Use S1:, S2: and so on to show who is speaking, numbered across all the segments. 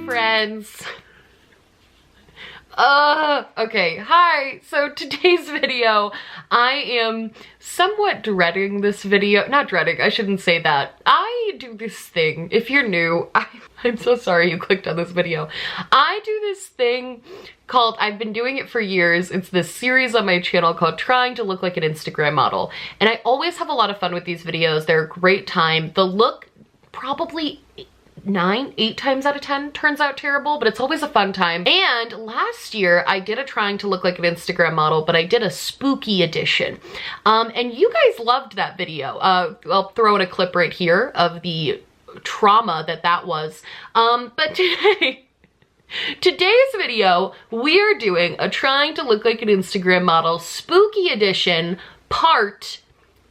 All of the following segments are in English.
S1: friends. Okay, hi. So today's video, I am somewhat dreading this video. Not dreading, I shouldn't say that. I do this thing, if you're new, I'm so sorry you clicked on this video. I do this thing called, I've been doing it for years, it's this series on my channel called Trying to Look Like an Instagram Model. And I always have a lot of fun with these videos. They're a great time. The look probably 8 times out of 10 turns out terrible, but it's always a fun time. And last year I did a Trying to Look Like an Instagram Model, but I did a spooky edition. And you guys loved that video. I'll throw in a clip right here of the trauma that was. But today's video, we're doing a Trying to Look Like an Instagram Model spooky edition part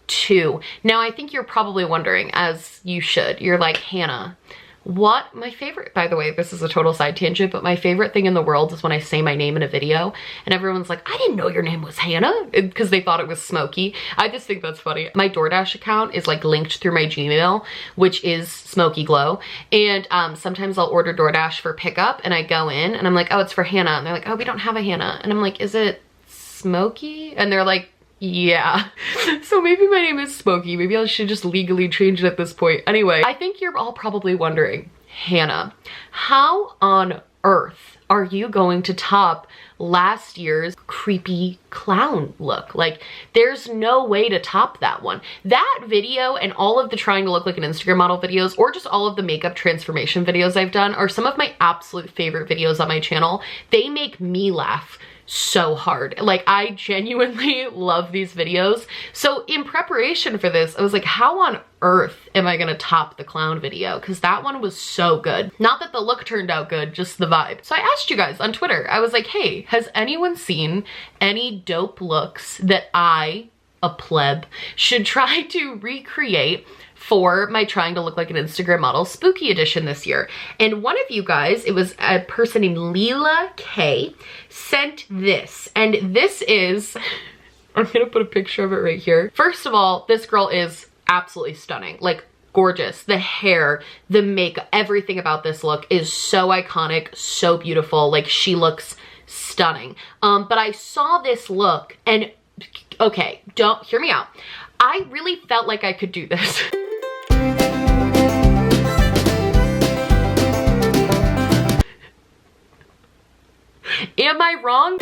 S1: 2. Now I think you're probably wondering, as you should, you're like, Hannah, what my favorite, by the way, this is a total side tangent, but my favorite thing in the world is when I say my name in a video and everyone's like, I didn't know your name was Hannah, because they thought it was Smokey. I just think that's funny. My DoorDash account is like linked through my Gmail, which is Smokey Glow. And sometimes I'll order DoorDash for pickup and I go in and I'm like, oh, it's for Hannah. And they're like, oh, we don't have a Hannah. And I'm like, is it Smokey? And they're like, yeah. So maybe my name is Smokey. Maybe I should just legally change it at this point. Anyway, I think you're all probably wondering, Hannah, how on earth are you going to top last year's creepy clown look? Like, there's no way to top that one. That video and all of the Trying to Look Like an Instagram Model videos, or just all of the makeup transformation videos I've done, are some of my absolute favorite videos on my channel. They make me laugh so hard. Like, I genuinely love these videos. So in preparation for this, I was like, how on earth am I gonna top the clown video? Because that one was so good. Not that the look turned out good, just the vibe. So I asked you guys on Twitter, I was like, hey, has anyone seen any dope looks that I, a pleb, should try to recreate for my Trying to Look Like an Instagram Model spooky edition this year? And one of you guys, it was a person named Leela K, sent this. And this is, I'm gonna put a picture of it right here. First of all, this girl is absolutely stunning. Like, gorgeous. The hair, the makeup, everything about this look is so iconic, so beautiful. Like, she looks stunning. But I saw this look and, okay, don't hear me out. I really felt like I could do this. Am I wrong?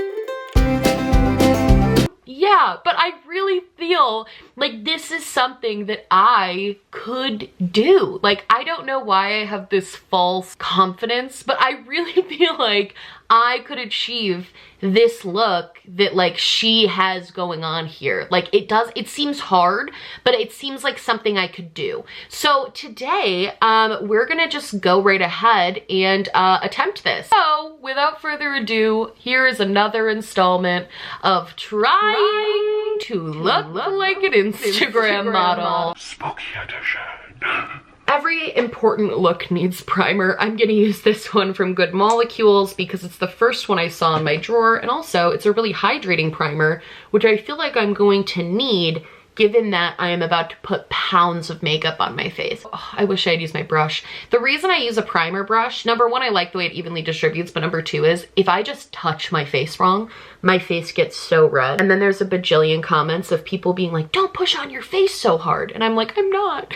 S1: Yeah, but I really feel like this is something that I could do. Like, I don't know why I have this false confidence, but I really feel like I could achieve this look that like she has going on here. Like, it seems hard, but it seems like something I could do. So today, we're gonna just go right ahead and attempt this. So without further ado, here is another installment of Trying to Look Like an Instagram Model.
S2: Spooky edition.
S1: Every important look needs primer. I'm gonna use this one from Good Molecules because it's the first one I saw in my drawer, and also it's a really hydrating primer, which I feel like I'm going to need given that I am about to put pounds of makeup on my face. Oh, I wish I'd used my brush. The reason I use a primer brush, number one, I like the way it evenly distributes, but number two is if I just touch my face wrong, my face gets so red. And then there's a bajillion comments of people being like, don't push on your face so hard. And I'm like, I'm not.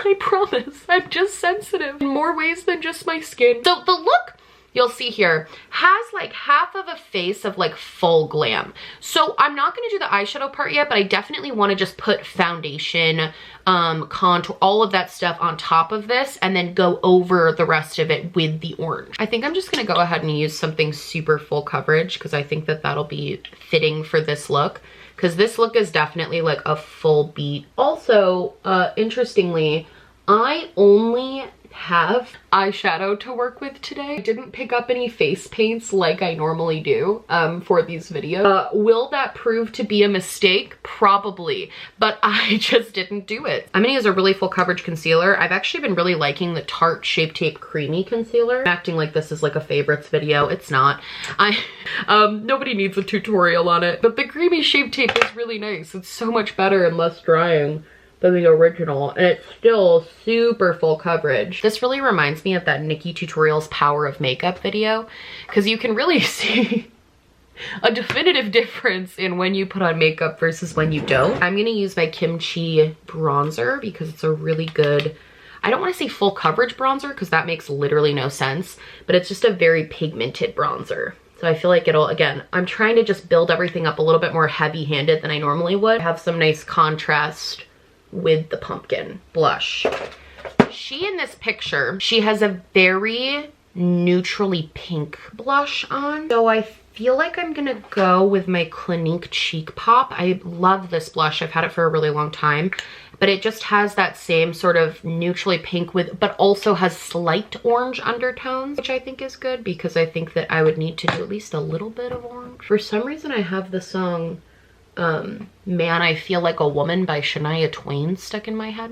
S1: I promise, I'm just sensitive in more ways than just my skin. So the look you'll see here has like half of a face of like full glam. So I'm not gonna do the eyeshadow part yet, but I definitely wanna just put foundation, contour, all of that stuff on top of this and then go over the rest of it with the orange. I think I'm just gonna go ahead and use something super full coverage because I think that that'll be fitting for this look. Because this look is definitely like a full beat. Also, interestingly, I only have eyeshadow to work with today. I didn't pick up any face paints like I normally do for these videos. Will that prove to be a mistake? Probably, but I just didn't do it. I'm gonna use a really full coverage concealer. I've actually been really liking the Tarte Shape Tape Creamy Concealer. I'm acting like this is like a favorites video. It's not. Nobody needs a tutorial on it, but the Creamy Shape Tape is really nice. It's so much better and less drying than the original, and it's still super full coverage. This really reminds me of that Nikki Tutorials Power of Makeup video, because you can really see a definitive difference in when you put on makeup versus when you don't. I'm gonna use my Kimchi bronzer because it's a really good, I don't want to say full coverage bronzer because that makes literally no sense, but it's just a very pigmented bronzer. So I feel like it'll, again, I'm trying to just build everything up a little bit more heavy-handed than I normally would. Have some nice contrast with the pumpkin blush. She, in this picture, she has a very neutrally pink blush on. So I feel like I'm gonna go with my Clinique Cheek Pop. I love this blush. I've had it for a really long time, but it just has that same sort of neutrally pink with, but also has slight orange undertones, which I think is good because I think that I would need to do at least a little bit of orange. For some reason, I have the song Man, I Feel Like a Woman by Shania Twain stuck in my head.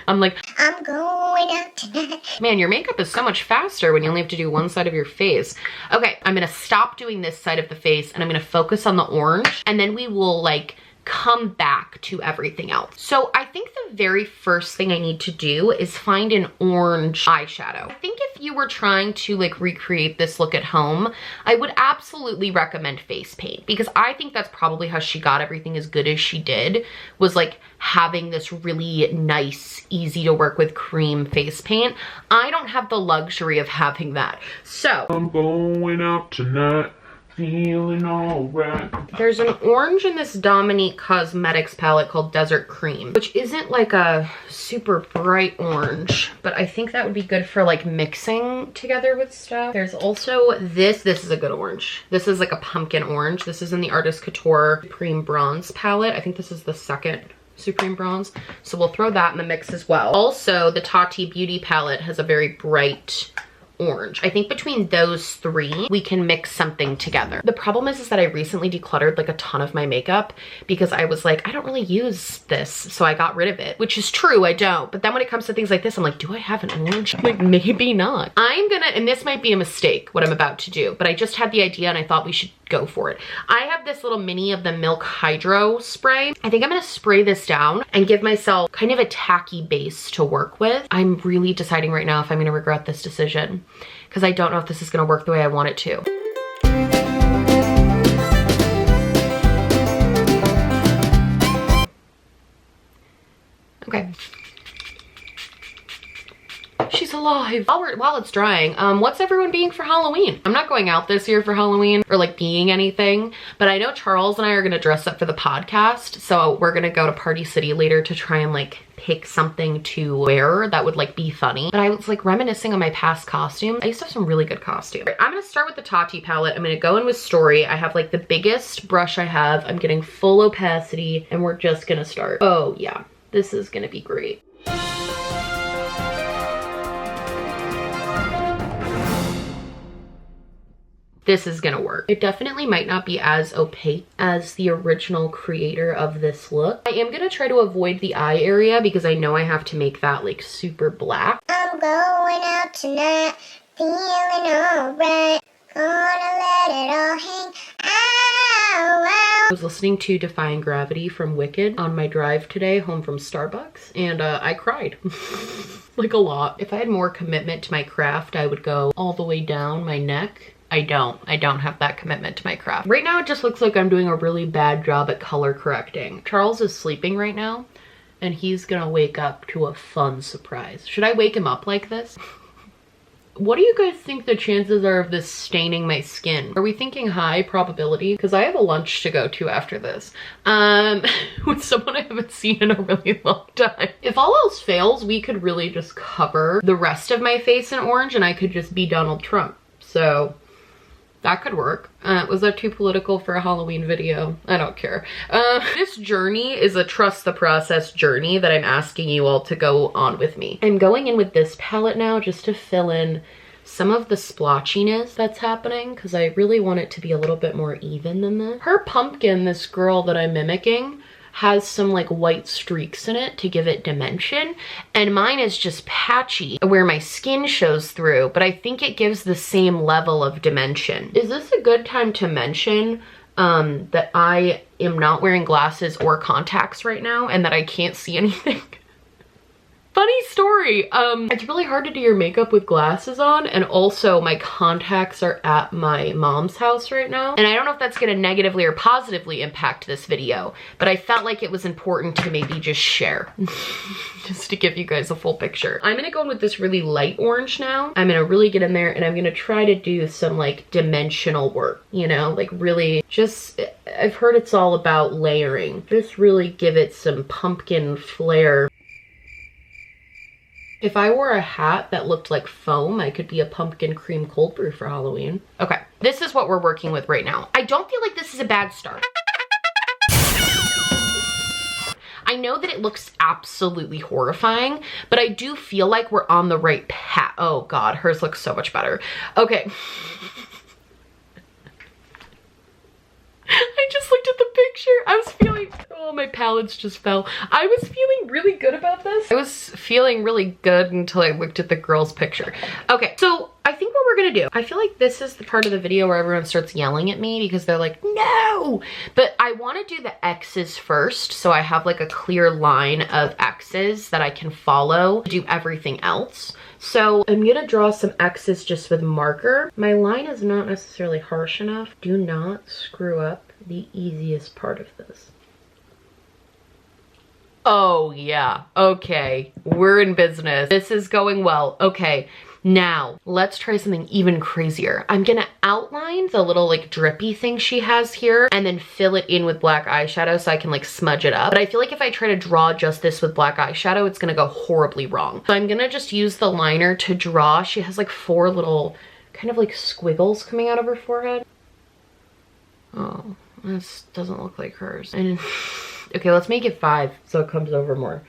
S1: I'm like, I'm going out tonight. Man, your makeup is so much faster when you only have to do one side of your face. Okay, I'm gonna stop doing this side of the face and I'm gonna focus on the orange, and then we will like come back to everything else. So I think the very first thing I need to do is find an orange eyeshadow. I think if you were trying to like recreate this look at home, I would absolutely recommend face paint, because I think that's probably how she got everything as good as she did, was like having this really nice, easy to work with cream face paint. I don't have the luxury of having that. So
S2: I'm going out tonight, feeling alright.
S1: there's an orange in this Dominique Cosmetics palette called Desert Cream, which isn't like a super bright orange, but I think that would be good for like mixing together with stuff. There's also this is a good orange. This is like a pumpkin orange. This is in the Artist Couture Supreme Bronze palette. I think this is the second Supreme Bronze. So we'll throw that in the mix as well. Also, the Tati Beauty palette has a very bright orange. I think between those three, we can mix something together. The problem is that I recently decluttered like a ton of my makeup because I was like, I don't really use this, so I got rid of it, which is true, I don't. But then when it comes to things like this, I'm like, do I have an orange? I'm like, maybe not. I'm gonna, and this might be a mistake, what I'm about to do, but I just had the idea and I thought we should go for it. I have this little mini of the Milk Hydro spray. I think I'm gonna spray this down and give myself kind of a tacky base to work with. I'm really deciding right now if I'm gonna regret this decision, because I don't know if this is gonna work the way I want it to. Okay. She's alive. While it's drying, what's everyone being for Halloween? I'm not going out this year for Halloween or like being anything, but I know Charles and I are gonna dress up for the podcast, so we're gonna go to Party City later to try and like pick something to wear that would like be funny. But I was like reminiscing on my past costumes. I used to have some really good costumes. I'm gonna start with the Tati palette. I'm gonna go in with Story. I have like the biggest brush I have. I'm getting full opacity and we're just gonna start. Oh yeah, this is gonna be great. This is gonna work. It definitely might not be as opaque as the original creator of this look. I am gonna try to avoid the eye area because I know I have to make that like super black. I'm going out tonight, feeling alright, gonna let it all hang out. I was listening to Defying Gravity from Wicked on my drive today home from Starbucks, and I cried. Like a lot. If I had more commitment to my craft, I would go all the way down my neck. I don't have that commitment to my craft. Right now it just looks like I'm doing a really bad job at color correcting. Charles is sleeping right now and he's gonna wake up to a fun surprise. Should I wake him up like this? What do you guys think the chances are of this staining my skin? Are we thinking high probability? Because I have a lunch to go to after this. With someone I haven't seen in a really long time. If all else fails, we could really just cover the rest of my face in orange and I could just be Donald Trump. So that could work. Was that too political for a Halloween video? I don't care. This journey is a trust the process journey that I'm asking you all to go on with me. I'm going in with this palette now just to fill in some of the splotchiness that's happening because I really want it to be a little bit more even than this. Her pumpkin, this girl that I'm mimicking, has some like white streaks in it to give it dimension, and mine is just patchy where my skin shows through, but I think it gives the same level of dimension. Is this a good time to mention that I am not wearing glasses or contacts right now and that I can't see anything. Funny story, it's really hard to do your makeup with glasses on, and also my contacts are at my mom's house right now. And I don't know if that's gonna negatively or positively impact this video, but I felt like it was important to maybe just share, just to give you guys a full picture. I'm gonna go in with this really light orange now. I'm gonna really get in there and I'm gonna try to do some like dimensional work, you know, like really just, I've heard it's all about layering. Just really give it some pumpkin flair. If I wore a hat that looked like foam, I could be a pumpkin cream cold brew for Halloween. Okay, this is what we're working with right now. I don't feel like this is a bad start. I know that it looks absolutely horrifying, but I do feel like we're on the right path. Oh God, hers looks so much better. Okay. I just looked at the picture. I was feeling, oh, my palettes just fell. I was feeling really good about this. I was feeling really good until I looked at the girl's picture. Okay, so I think what we're gonna do, I feel like this is the part of the video where everyone starts yelling at me because they're like, no! But I wanna do the X's first, so I have like a clear line of X's that I can follow to do everything else. So I'm gonna draw some X's just with marker. My line is not necessarily harsh enough. Do not screw up the easiest part of this. Oh yeah, okay, we're in business. This is going well. Okay, now let's try something even crazier. I'm gonna outline the little like drippy thing she has here and then fill it in with black eyeshadow so I can like smudge it up. But I feel like if I try to draw just this with black eyeshadow, it's gonna go horribly wrong. So I'm gonna just use the liner to draw. She has like 4 little kind of like squiggles coming out of her forehead. Oh, this doesn't look like hers. And okay, let's make it 5 so it comes over more.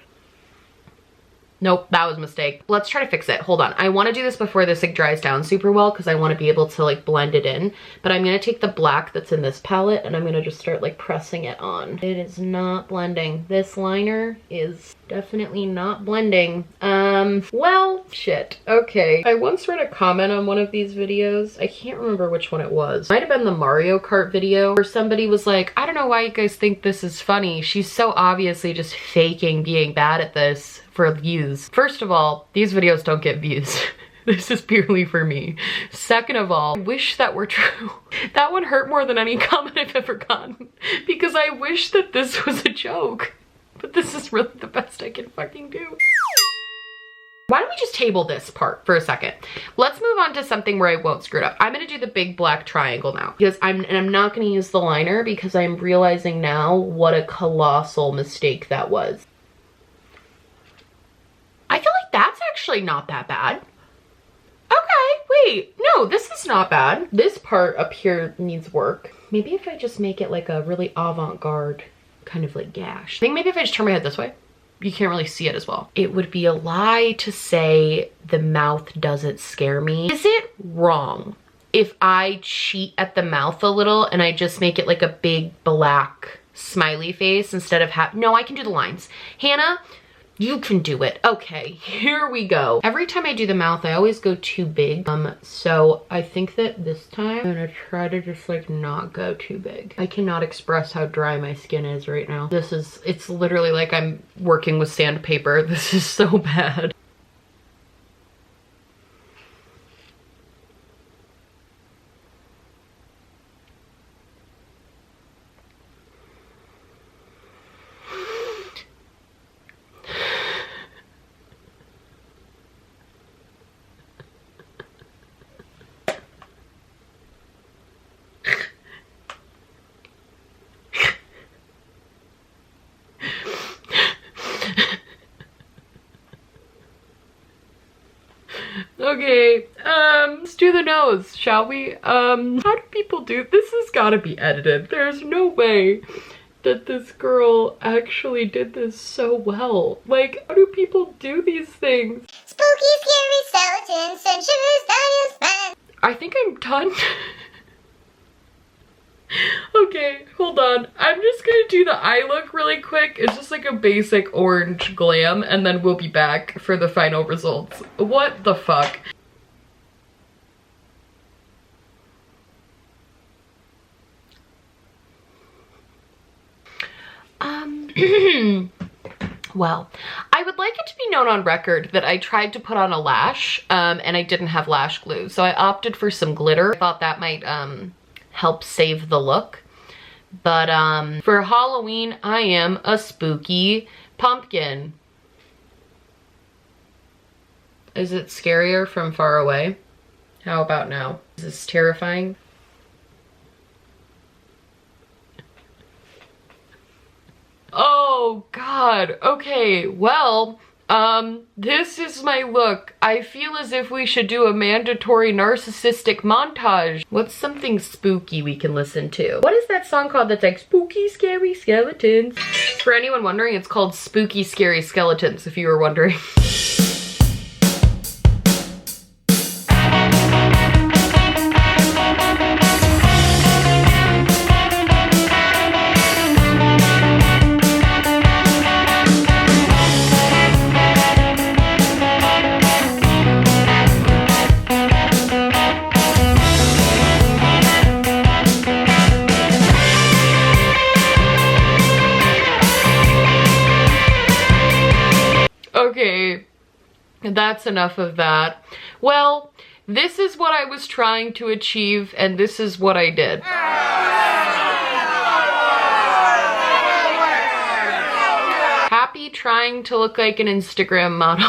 S1: Nope, that was a mistake. Let's try to fix it. Hold on. I want to do this before this like dries down super well because I want to be able to like blend it in. But I'm going to take the black that's in this palette and I'm going to just start like pressing it on. It is not blending. This liner is definitely not blending. Well, shit. Okay. I once read a comment on one of these videos. I can't remember which one it was. Might have been the Mario Kart video where somebody was like, I don't know why you guys think this is funny. She's so obviously just faking being bad at this for views. First of all, these videos don't get views. This is purely for me. Second of all, I wish that were true. That one hurt more than any comment I've ever gotten because I wish that this was a joke. But this is really the best I can fucking do. Why don't we just table this part for a second? Let's move on to something where I won't screw it up. I'm gonna do the big black triangle now because I'm not gonna use the liner because I'm realizing now what a colossal mistake that was. I feel like that's actually not that bad. Okay, wait, no, this is not bad. This part up here needs work. Maybe if I just make it like a really avant-garde kind of like gash. I think maybe if I just turn my head this way, you can't really see it as well. It would be a lie to say the mouth doesn't scare me. Is it wrong if I cheat at the mouth a little and I just make it like a big black smiley face instead of no, I can do the lines. Hannah, you can do it. Okay, here we go. Every time I do the mouth, I always go too big. So I think that this time I'm gonna try to just like not go too big. I cannot express how dry my skin is right now. It's literally like I'm working with sandpaper. This is so bad. Okay, let's do the nose, shall we? How do people do this? Has gotta be edited. There's no way that this girl actually did this so well. Like, how do people do these things?
S3: Spooky, scary skeletons and shivers down your spine.
S1: I think I'm done. Okay, hold on. I'm just gonna do the eye look really quick. It's just like a basic orange glam, and then we'll be back for the final results. What the fuck? Well, I would like it to be known on record that I tried to put on a lash, and I didn't have lash glue. So I opted for some glitter. I thought that might help save the look. But for Halloween, I am a spooky pumpkin. Is it scarier from far away? How about now? Is this terrifying? Oh God, okay, well, this is my look. I feel as if we should do a mandatory narcissistic montage. What's something spooky we can listen to? What is that song called that's like spooky scary skeletons? For anyone wondering, it's called Spooky Scary Skeletons, if you were wondering. Okay, that's enough of that. Well, this is what I was trying to achieve, and this is what I did. Happy trying to look like an Instagram model.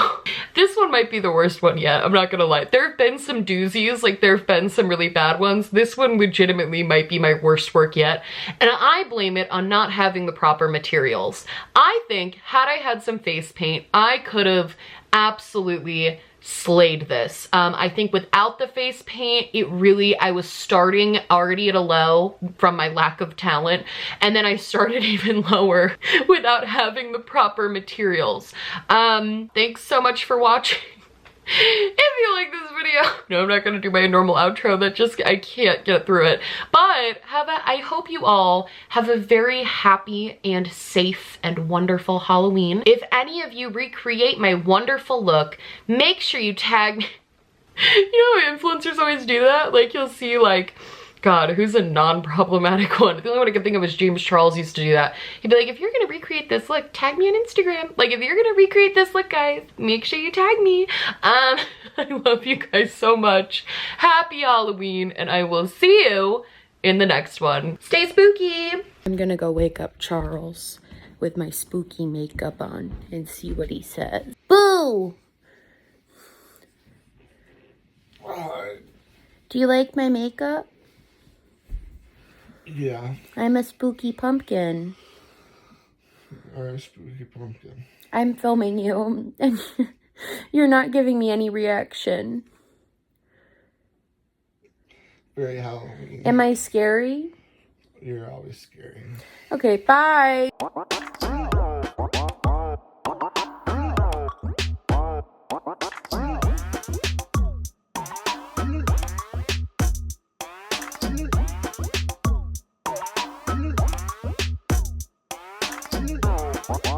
S1: This one might be the worst one yet, I'm not gonna lie. There have been some doozies, like there have been some really bad ones. This one legitimately might be my worst work yet, and I blame it on not having the proper materials. I think had I had some face paint, I could have absolutely slayed this. I think without the face paint, I was starting already at a low from my lack of talent, and then I started even lower without having the proper materials. Thanks so much for watching. If you like this video, no, I'm not gonna do my normal outro, I can't get through it. But I hope you all have a very happy and safe and wonderful Halloween. If any of you recreate my wonderful look, make sure you tag me. You know how influencers always do that? Like you'll see like, God, who's a non-problematic one? The only one I can think of is James Charles used to do that. He'd be like, if you're gonna recreate this look, tag me on Instagram. Like, if you're gonna recreate this look, guys, make sure you tag me. I love you guys so much. Happy Halloween, and I will see you in the next one. Stay spooky. I'm gonna go wake up Charles with my spooky makeup on and see what he says. Boo! Do you like my makeup?
S4: Yeah.
S1: I'm a spooky pumpkin.
S4: You're a spooky pumpkin.
S1: I'm filming you, and you're not giving me any reaction.
S4: Very Halloween.
S1: Am I scary?
S4: You're always scary.
S1: Okay, bye.
S4: Wow.